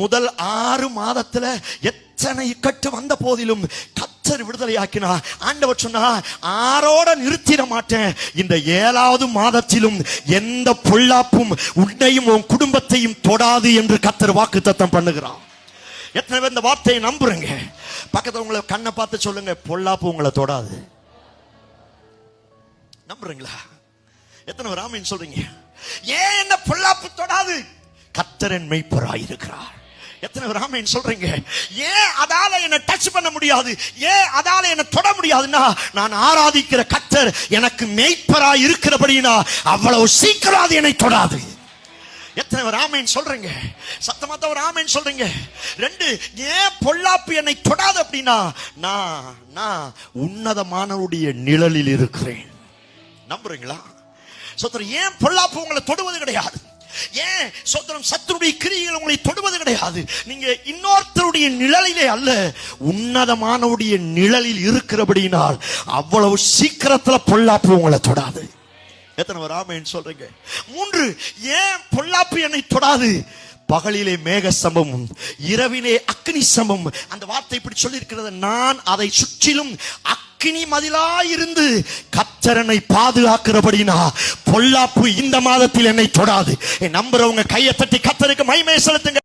முதல் 6 மாதத்துல எத்தனை இக்கட்டு வந்த போதிலும் கர்த்தர் விடுதலையாக்கினா. ஆண்டவர் சொன்னா, 6ஓட நிறுத்திட மாட்டேன், இந்த 7வது மாதத்திலும் எந்த பொல்லாப்பும் உன்னையும் உன் குடும்பத்தையும் தொடாது என்று கர்த்தர் வாக்குத்தத்தம் பண்ணுகிறார். எத்தனை பேர் இந்த வார்த்தையை நம்புறீங்க? பக்கத்துல உங்களை கண்ணை பார்த்து சொல்லுங்க, பொல்லாப்பு உங்களை தொடாது. நம்புறீங்களா? எத்தனை பேர் ஆமென் சொல்றீங்க? ஏன் என்ன பொல்லாப்பு தொடாது? கர்த்தர் என் மேய்ப்பராய் இருக்கிறார். எத்தனை பேர் ஆமென் சொல்றீங்க? ஏன் அதால என்ன டச் பண்ண முடியாது, ஏன் அதால என்ன தொட முடியாதுன்னா, நான் ஆராதிக்கிற கர்த்தர் எனக்கு மேய்ப்பராய் இருக்கிறபடினா அவ்வளவு சீக்கிரம் அது என்னை தொடாது. எத்தனை பேர் ஆமென் சொல்றீங்க? சத்தமா தான் ஒரு ஆமென் சொல்றீங்க. 2, ஏன் பொல்லாப்பு என்னை தொடாது அப்படின்னா, நான் உன்னதமானவருடைய நிழலில் இருக்கிறேன். நம்புறீங்களா? சோத்திரம். ஏன் பொல்லாப்பு உங்களை தொடுவது கிடையாது? ஏன் சோத்திரம் சத்துருடைய கிரியைகள் உங்களை தொடுவது கிடையாது? நீங்க இன்னொருத்தருடைய நிழலிலே அல்ல, உன்னதமானவருடைய நிழலில் இருக்கிறபடினால் அவ்வளவு சீக்கிரத்துல பொல்லாப்பு உங்களை தொடாது. எத்தனை பேர் ஆமென் சொல்றீங்க? 3, ஏன் பொல்லாப்பு என்னை தொடாது? பகலிலே மேக சம்பமும் இரவிலே அக்னி சம்பம். அந்த வார்த்தை இப்படி சொல்லி இருக்கிறது, நான் அதை சுற்றிலும் அக்னி மதிலாயிருந்து கர்த்தரனை பாதுகாக்கிறபடினா பொல்லாப்பு இந்த மாதத்தில் என்னை தொடாது. நம்புறவங்க கையை தட்டி கர்த்தருக்கு மகிமை செலுத்துங்க.